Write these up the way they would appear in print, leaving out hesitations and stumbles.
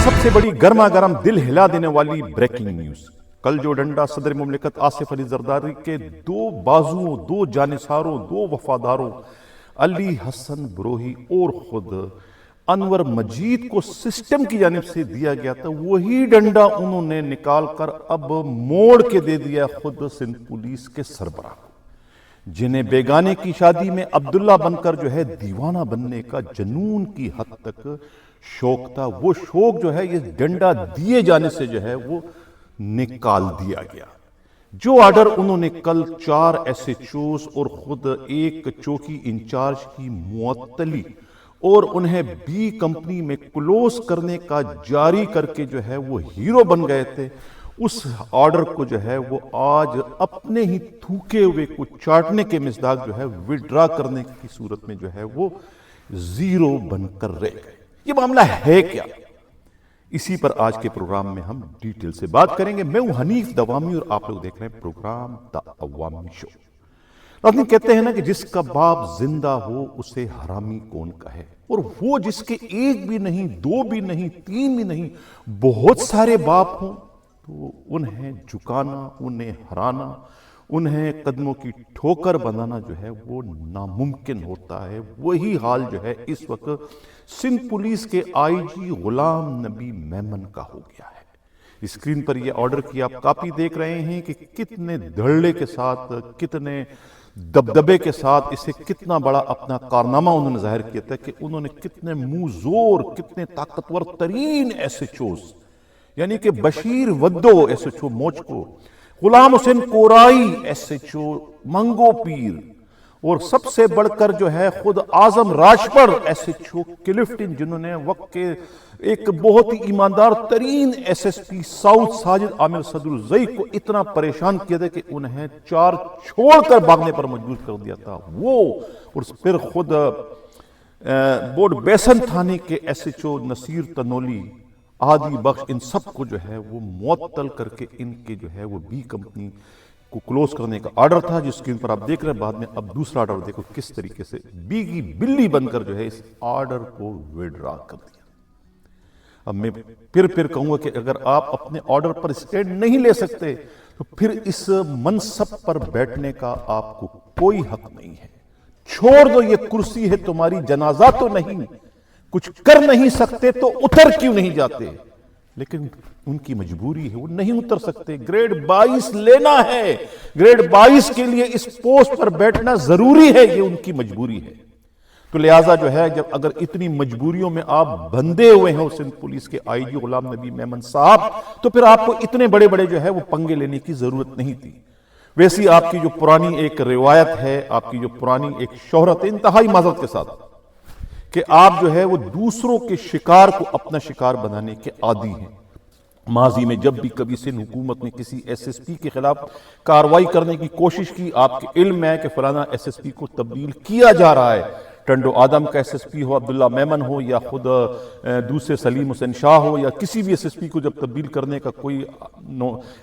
سب سے بڑی گرما گرم دل ہلا دینے والی بریکنگ نیوز۔ کل جو ڈنڈا صدر مملکت آصف علی زرداری کے دو بازوؤں، دو جانثاروں، دو وفاداروں علی حسن بروہی اور خود انور مجید کو سسٹم کی جانب سے دیا گیا تھا، وہی ڈنڈا انہوں نے نکال کر اب موڑ کے دے دیا خود سندھ پولیس کے سربراہ کو، جنہیں بیگانے کی شادی میں عبداللہ بن کر جو ہے دیوانہ بننے کا جنون کی حد تک شوق تھا، وہ شوق جو ہے یہ ڈنڈا دیے جانے سے جو ہے وہ نکال دیا گیا۔ جو آرڈر انہوں نے کل 4 SHOs اور خود ایک چوکی انچارج کی معطلی اور انہیں بی کمپنی میں کلوز کرنے کا جاری کر کے جو ہے وہ ہیرو بن گئے تھے، اس آرڈر کو جو ہے وہ آج اپنے ہی تھوکے ہوئے کو چاٹنے کے مصداق جو ہے وڈرا کرنے کی صورت میں جو ہے وہ زیرو بن کر رہ گئے۔ یہ معاملہ ہے کیا؟ اسی پر آج کے پروگرام میں ہم ڈیٹیل سے بات کریں گے۔ میں ہوں حنیف دوامی اور آپ لوگ دیکھ رہے ہیں پروگرام دا عوامی شو۔ ناظرین، کہتے ہیں نا کہ جس کا باپ زندہ ہو اسے حرامی کون کہے، اور وہ جس کے ایک بھی نہیں، 2 بھی نہیں، 3 بھی نہیں، بہت سارے باپ ہوں تو انہیں جھکانا، انہیں ہرانا، انہیں قدموں کی ٹھوکر بنانا جو ہے وہ ناممکن ہوتا ہے۔ وہی حال جو ہے اس وقت سندھ پولیس کے IG غلام نبی میمن کا ہو گیا ہے۔ اسکرین پر یہ آرڈر کی آپ کاپی دیکھ رہے ہیں کہ کتنے دھڑلے کے ساتھ، کتنے دبدبے کے ساتھ، اسے کتنا بڑا اپنا کارنامہ انہوں نے ظاہر کیا تھا کہ انہوں نے کتنے منہ زور، کتنے طاقتور ترین SHOs یعنی کہ بشیر ودو SHO موچکو، غلام حسین کورائی SHO منگو پیر، اور سب سے بڑھ کر جو ہے خود اعظم راجپر SHO کلفٹن، جنہوں نے وقت کے ایک بہت ہی ایماندار ترین SSP ساؤتھ ساجد عامر صدرالزئی کو اتنا پریشان کیا تھا کہ انہیں 4 چھوڑ کر بھاگنے پر مجبور کر دیا تھا وہ، اور پھر خود بورڈ بیسن تھانے کے SHO نصیر تنولی، عادی بخش، ان سب کو جو ہے وہ معطل کر کے ان کے جو ہے وہ بی کمپنی کو کلوز کرنے کا آرڈر تھا، جس اسکرین پر آپ دیکھ رہے ہیں۔ بعد میں اب دوسرا آرڈر دیکھو کس طریقے سے بیگی بلی بن کر جو ہے اس آرڈر کو وڈرا کر دیا۔ اب میں پھر کہوں گا کہ اگر آپ اپنے آرڈر پر اسٹینڈ نہیں لے سکتے تو پھر اس منصب پر بیٹھنے کا آپ کو کوئی حق نہیں ہے۔ چھوڑ دو، یہ کرسی ہے تمہاری، جنازہ تو نہیں، کچھ کر نہیں سکتے تو اتر کیوں نہیں جاتے؟ لیکن ان کی مجبوری ہے، وہ نہیں اتر سکتے۔ گریڈ 22 لینا ہے، گریڈ 22 کے لیے اس پوسٹ پر بیٹھنا ضروری ہے، یہ ان کی مجبوری ہے۔ تو لہٰذا جو ہے جب اگر اتنی مجبوریوں میں آپ بندھے ہوئے ہیں سندھ پولیس کے IG غلام نبی میمن صاحب، تو پھر آپ کو اتنے بڑے بڑے جو ہے وہ پنگے لینے کی ضرورت نہیں تھی۔ ویسی آپ کی جو پرانی ایک روایت ہے، آپ کی جو پرانی ایک شہرت ہے، انتہائی معذرت کے ساتھ، کہ آپ جو ہے وہ دوسروں کے شکار کو اپنا شکار بنانے کے عادی ہیں۔ ماضی میں جب بھی کبھی سندھ حکومت نے کسی SSP کے خلاف کارروائی کرنے کی کوشش کی، آپ کے علم میں ہے کہ فلانا SSP کو تبدیل کیا جا رہا ہے، ٹنڈو آدم کا SSP ہو، عبداللہ میمن ہو، یا خود دوسرے سلیم حسین شاہ ہو، یا کسی بھی SSP کو جب تبدیل کرنے کا کوئی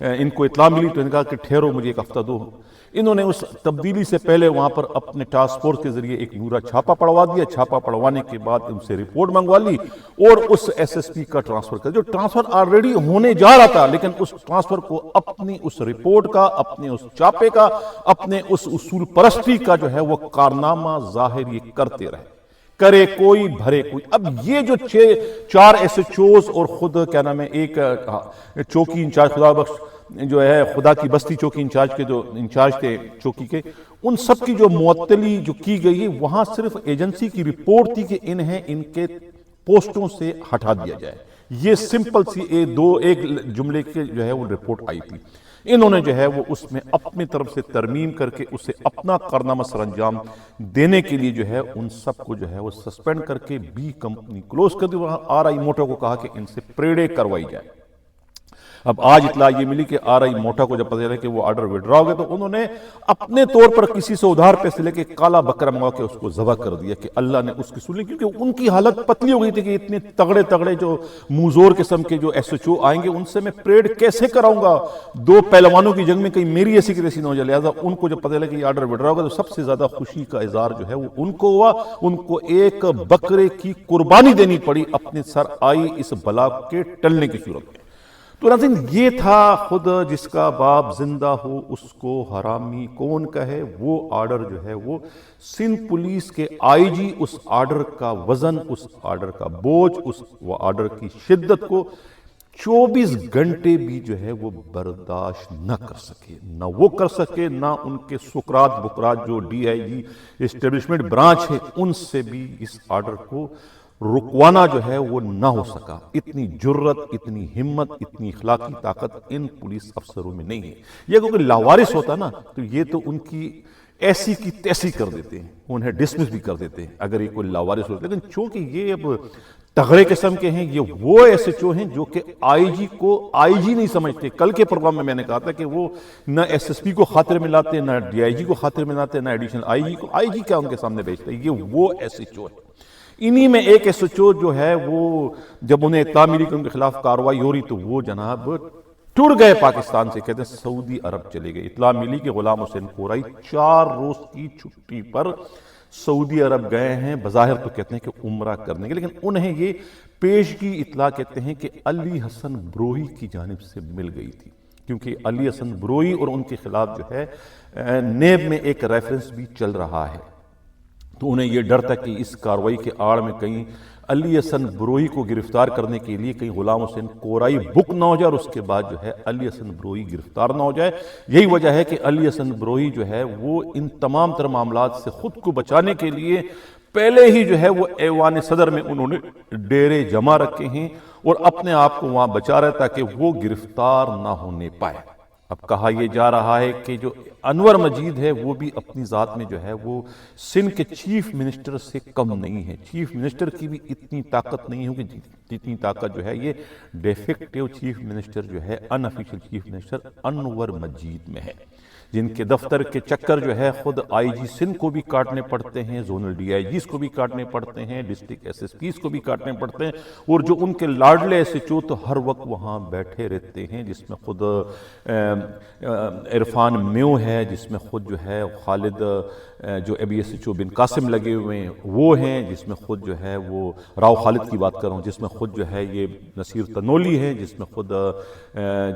ان کو اطلاع ملی تو ان کہا کہ ٹھہرو مجھے 1 ہفتہ دو۔ انہوں نے اس تبدیلی سے پہلے وہاں پر اپنے ٹاسک فورس کے ذریعے ایک نورا چھاپا پڑوا دیا، چھاپا پڑوانے کے بعد ان سے رپورٹ منگوا لی اور اس SSP کا ٹرانسفر کر، جو ٹرانسفر آلریڈی ہونے جا رہا تھا، لیکن اس ٹرانسفر کو اپنی اس رپورٹ کا، اپنے اس چھاپے کا، اپنے اس اصول پرستی کا جو ہے وہ کارنامہ ظاہر یہ کرتے رہے، کرے کوئی بھرے کوئی۔ اب یہ جو 4 SHOs اور خود کیا نام ہے ایک چوکی انچارج خدا بخش جو ہے خدا کی بستی چوکی انچارج کے جو انچارج تھے چوکی کے، ان سب کی جو معطلی جو کی گئی ہے، وہاں صرف ایجنسی کی رپورٹ تھی کہ انہیں ان کے پوسٹوں سے ہٹا دیا جائے۔ یہ سمپل سی ایک جملے کے جو ہے وہ رپورٹ آئی تھی۔ انہوں نے جو ہے وہ اس میں اپنی طرف سے ترمیم کر کے اسے اپنا کارنامہ سر انجام دینے کے لیے جو ہے ان سب کو جو ہے وہ سسپینڈ کر کے بی کمپنی کلوز کر دی۔ وہاں RI موٹو کو کہا کہ ان سے پریڈیں کروائی جائے۔ اب آج اطلاع یہ ملی کہ RI موٹا کو جب پتہ چلا کہ وہ آرڈر وڈرا ہو گیا تو انہوں نے اپنے طور پر کسی سے ادھار پیسے لے کے کالا بکرا منگوا کے اس کو ذبح کر دیا کہ اللہ نے اس کی سن لی، کیونکہ ان کی حالت پتلی ہو گئی تھی کہ اتنے تگڑے تگڑے جو موزور قسم کے جو SHO آئیں گے ان سے میں پریڈ کیسے کراؤں گا، دو پہلوانوں کی جنگ میں کہیں میری ایسی کی تیسی نہ ہو جائے۔ لہٰذا ان کو جب پتہ چلا کہ یہ آرڈر وڈرا ہوگا تو سب سے زیادہ خوشی کا اظہار جو ہے وہ ان کو ہوا، ان کو ایک بکرے کی قربانی دینی پڑی اپنے سر آئی اس بلا کے ٹلنے کی صورت میں۔ تو ناظرین یہ تھا خود جس کا باپ زندہ ہو اس کو حرامی کون کہے، وہ آرڈر جو ہے وہ سندھ پولیس کے IG اس آرڈر کا وزن، اس آرڈر کا بوجھ، اس آرڈر کی شدت کو 24 گھنٹے بھی جو ہے وہ برداشت نہ کر سکے، نہ وہ کر سکے، نہ ان کے سکرات بکرات جو DIG اسٹیبلشمنٹ برانچ ہے ان سے بھی اس آرڈر کو رکوانا جو ہے وہ نہ ہو سکا۔ اتنی جرت، اتنی ہمت، اتنی اخلاقی طاقت ان پولیس افسروں میں نہیں ہے۔ یہ کوئی لاوارث ہوتا نا تو یہ تو ان کی ایسی کی تیسی کر دیتے ہیں، انہیں ڈسمس بھی کر دیتے ہیں اگر یہ کوئی لاوارث ہوتا ہے، لیکن چونکہ یہ اب تغڑے قسم کے ہیں، یہ وہ SHO ہیں جو کہ IG کو IG نہیں سمجھتے۔ کل کے پروگرام میں نے کہا تھا کہ وہ نہ SSP کو خاطر میں لاتے، نہ DIG کو خاطر میں لاتے، نہ ایڈیشنل IG کو، IG کیا ان کے سامنے بیچتے، یہ وہ SHO ہے۔ انہی میں ایک SHO جو ہے وہ جب انہیں اطلاع ملی کہ ان کے خلاف کارروائی ہو رہی تو وہ جناب ٹر گئے پاکستان سے، کہتے ہیں سعودی عرب چلے گئے۔ اطلاع ملی کہ غلام حسین کورائی 4 روز کی چھٹی پر سعودی عرب گئے ہیں، بظاہر تو کہتے ہیں کہ عمرہ کرنے کے، لیکن انہیں یہ پیشگی اطلاع کہتے ہیں کہ علی حسن بروہی کی جانب سے مل گئی تھی، کیونکہ علی حسن بروہی اور ان کے خلاف جو ہے نیب میں ایک ریفرنس بھی چل رہا ہے، تو انہیں یہ ڈر تھا کہ اس کارروائی کے آڑ میں کہیں علی حسن بروہی کو گرفتار کرنے کے لیے کہیں غلام حسین کورائی بک نہ ہو جائے اور اس کے بعد جو ہے علی حسن بروہی گرفتار نہ ہو جائے۔ یہی وجہ ہے کہ علی حسن بروہی جو ہے وہ ان تمام تر معاملات سے خود کو بچانے کے لیے پہلے ہی جو ہے وہ ایوان صدر میں انہوں نے ڈیرے جمع رکھے ہیں اور اپنے آپ کو وہاں بچا رہے تاکہ وہ گرفتار نہ ہونے پائے۔ اب کہا یہ جا رہا ہے کہ جو انور مجید ہے وہ بھی اپنی ذات میں جو ہے وہ سندھ کے چیف منسٹر سے کم نہیں ہے، چیف منسٹر کی بھی اتنی طاقت نہیں ہوگی جتنی طاقت جو ہے یہ ڈیفیکٹیو چیف منسٹر جو ہے ان افیشل چیف منسٹر انور مجید میں ہے، جن کے دفتر کے چکر جو ہے خود IG سندھ کو بھی کاٹنے پڑتے ہیں، زونل DIGs کو بھی کاٹنے پڑتے ہیں، ڈسٹرکٹ SSPs کو بھی کاٹنے پڑتے ہیں، اور جو ان کے لاڈلے SHO تو ہر وقت وہاں بیٹھے رہتے ہیں، جس میں خود عرفان میو ہے، جس میں خود جو ہے خالد جو ابھی SHO بن قاسم لگے ہوئے ہیں وہ ہیں، جس میں خود جو ہے وہ راؤ خالد کی بات کر رہا ہوں، جس میں خود جو ہے یہ نصیر تنولی ہے، جس میں خود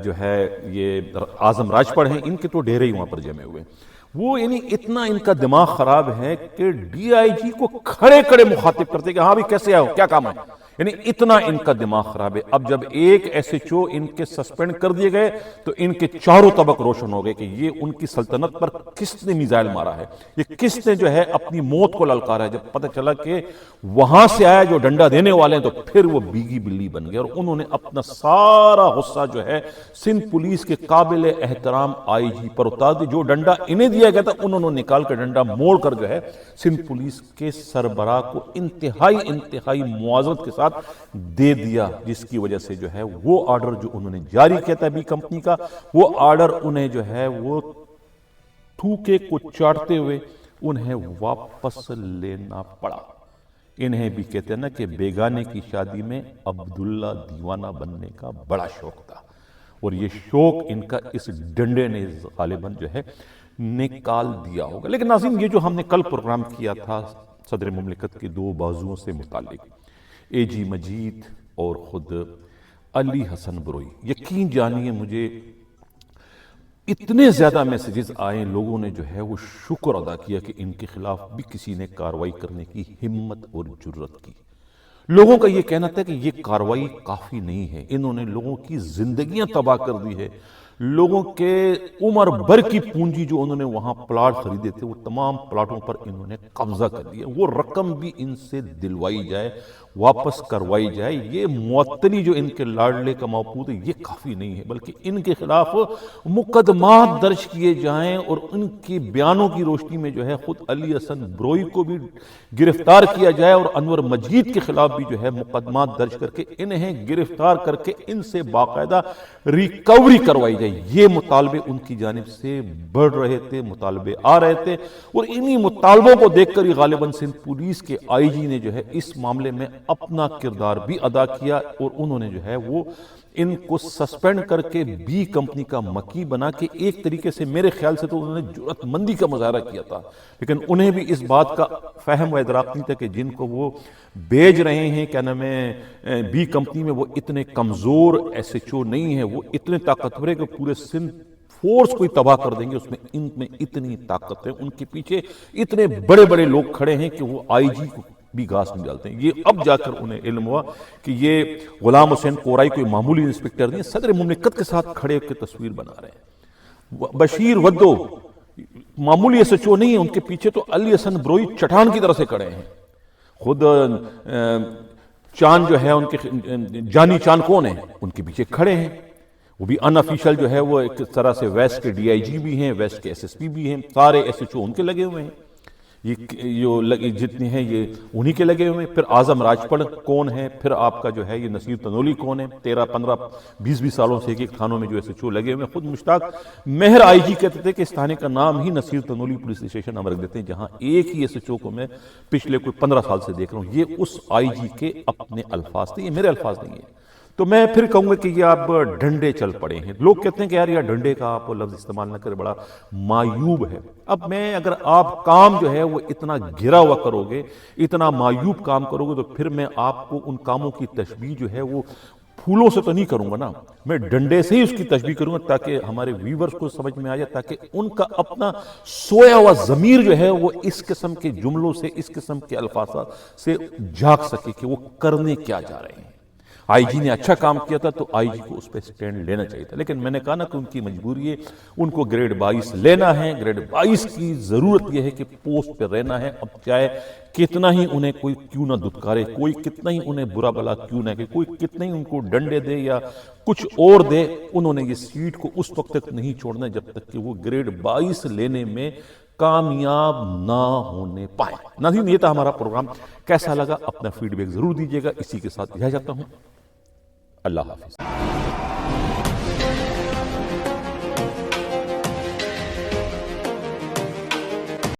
جو ہے یہ اعظم راجپڑ ہیں، ان کے تو ڈیرے ہی وہاں پر جمے ہوئے ہیں۔ وہ یعنی اتنا ان کا دماغ خراب ہے کہ DIG کو کھڑے کھڑے مخاطب کرتے کہ ہاں بھی کیسے آؤ، کیا کام ہے، یعنی اتنا ان کا دماغ خراب ہے۔ اب جب ایک SHO ان کے سسپینڈ کر دیے گئے تو ان کے چاروں طبق روشن ہو گئے کہ یہ ان کی سلطنت پر کس نے میزائل مارا ہے، یہ کس نے جو ہے اپنی موت کو للکارا ہے۔ جب پتہ چلا کہ وہاں سے آیا جو ڈنڈا دینے والے ہیں تو پھر وہ بیگی بلی بن گئے اور انہوں نے اپنا سارا غصہ جو ہے سندھ پولیس کے قابل احترام IG پر اتار دی۔ جو ڈنڈا انہیں دیا گیا تھا انہوں نے نکال کر ڈنڈا موڑ کر جو ہے سندھ پولیس کے سربراہ کو انتہائی موازنت کے ساتھ دے دیا، جس کی وجہ سے جو ہے وہ آرڈر جو انہوں نے جاری کیا تھا بی کمپنی کا، وہ آرڈر انہیں جو ہے وہ تھوکے کو چاٹتے ہوئے انہیں واپس لینا پڑا۔ انہیں بھی کہتے ہیں نا کہ بیگانے کی شادی میں عبداللہ دیوانہ بننے کا بڑا شوق تھا، اور یہ شوق ان کا اس ڈنڈے نے غالباً جو ہے نکال دیا ہوگا۔ لیکن ناظرین یہ جو ہم نے کل پروگرام کیا تھا صدر مملکت کے 2 بازوؤں سے متعلق، AG مجید اور خود علی حسن بروہی، یقین جانیے مجھے اتنے زیادہ میسیجز آئے، لوگوں نے جو ہے وہ شکر ادا کیا کہ ان کے خلاف بھی کسی نے کارروائی کرنے کی ہمت اور جرت کی۔ لوگوں کا یہ کہنا تھا کہ یہ کارروائی کافی نہیں ہے، انہوں نے لوگوں کی زندگیاں تباہ کر دی ہے، لوگوں کے عمر بھر کی پونجی جو انہوں نے وہاں پلاٹ خریدے تھے وہ تمام پلاٹوں پر انہوں نے قبضہ کر لیا. وہ رقم بھی ان سے دلوائی جائے, واپس کروائی جائے. یہ معطلی جو ان کے لاڈلے کا موجود ہے یہ کافی نہیں ہے, بلکہ ان کے خلاف مقدمات درج کیے جائیں اور ان کی بیانوں کی روشنی میں جو ہے خود علی حسن بروئی کو بھی گرفتار کیا جائے اور انور مجید کے خلاف بھی جو ہے مقدمات درج کر کے انہیں گرفتار کر کے ان سے باقاعدہ ریکوری کروائی جائے. یہ مطالبے ان کی جانب سے بڑھ رہے تھے, مطالبے آ رہے تھے, اور انہی مطالبوں کو دیکھ کر ہی غالباً سندھ پولیس کے آئی جی نے جو ہے اس معاملے میں اپنا کردار بھی ادا کیا, اور انہوں نے جو ہے وہ ان کو سسپینڈ کر کے بی کمپنی کا مکی بنا کے ایک طریقے سے میرے خیال سے تو انہوں نے جرأت مندی کا مظاہرہ کیا تھا, لیکن انہیں بھی اس بات کا فہم و ادراک نہیں تھا کہ جن کو وہ بیچ رہے ہیں کیا نام ہے بی کمپنی میں, وہ اتنے کمزور ایس ایچ او نہیں ہیں, وہ اتنے طاقتور ہیں کہ پورے سندھ فورس کو ہی تباہ کر دیں گے. اس میں ان میں اتنی طاقت ہے, ان کے پیچھے اتنے بڑے بڑے لوگ کھڑے ہیں کہ وہ آئی جی کو بھی گھاس نہیں ڈالتے ہیں. یہ اب جا کر انہیں علم ہوا کہ یہ غلام حسین کورائی کوئی معمولی انسپیکٹر نہیں, صدر مملکت کے ساتھ کھڑے ہو کے تصویر بنا رہے ہیں. بشیر ودو معمولی ایس ایچ او نہیں ہے, ان کے پیچھے تو علی حسن بروئی چٹان کی طرح سے کھڑے ہیں. خود چاند جو ہے ان کے جانی چاند کون ہیں, ان کے پیچھے کھڑے ہیں. وہ بھی ان افیشل جو ہے وہ ایک طرح سے ویسٹ کے ڈی آئی جی بھی ہیں, ویسٹ کے ایس ایس پی بھی ہیں, سارے ایس ایچ او ان کے لگے ہوئے ہیں. یہ جتنے ہیں یہ انہی کے لگے ہوئے ہیں. پھر اعظم راجپڑ کون ہے, پھر آپ کا جو ہے یہ نصیر تنولی کون ہے, 13 15 20 سالوں سے ایک تھانوں میں جو ایس ایچ او لگے ہوئے ہیں. خود مشتاق مہر آئی جی کہتے تھے کہ اس تھانے کا نام ہی نصیر تنولی پولیس اسٹیشن ہم رکھ دیتے ہیں, جہاں ایک ہی ایس ایچ او کو میں پچھلے کوئی 15 سال سے دیکھ رہا ہوں. یہ اس آئی جی کے اپنے الفاظ تھے, یہ میرے الفاظ نہیں ہیں. تو میں پھر کہوں گا کہ یہ آپ ڈنڈے چل پڑے ہیں. لوگ کہتے ہیں کہ یار یہ ڈنڈے کا آپ لفظ استعمال نہ کرے, بڑا معیوب ہے. اب میں اگر آپ کام جو ہے وہ اتنا گرا ہوا کرو گے, اتنا معیوب کام کرو گے, تو پھر میں آپ کو ان کاموں کی تشبیہ جو ہے وہ پھولوں سے تو نہیں کروں گا نا, میں ڈنڈے سے ہی اس کی تشبیہ کروں گا تاکہ ہمارے ویورز کو سمجھ میں آ جائے, تاکہ ان کا اپنا سویا ہوا ضمیر جو ہے وہ اس قسم کے جملوں سے, اس قسم کے الفاظات سے جاگ سکے کہ وہ کرنے کیا جا رہے ہیں. آئی جی نے اچھا کام کیا تھا تو آئی جی کو اس پہ سٹینڈ لینا چاہیے تھا, لیکن میں نے کہا نا کہ ان کی مجبوری ہے, ان کو گریڈ 22 لینا ہے. گریڈ 22 کی ضرورت یہ ہے کہ پوسٹ پہ رہنا ہے. اب چاہے کتنا ہی انہیں کوئی کیوں نہ دھتکارے, کوئی کتنا ہی انہیں برا بلا کیوں نہ کہ, کوئی کتنا ہی ان کو ڈنڈے دے یا کچھ اور دے, انہوں نے یہ سیٹ کو اس وقت تک نہیں چھوڑنا جب تک کہ وہ گریڈ 22 لینے میں کامیاب نہ ہونے پائے. ناظرین, یہ تھا ہمارا پروگرام. کیسا لگا اپنا فیڈ بیک ضرور دیجیے گا. اسی کے ساتھ رہ جاتا ہوں. اللہ حافظ.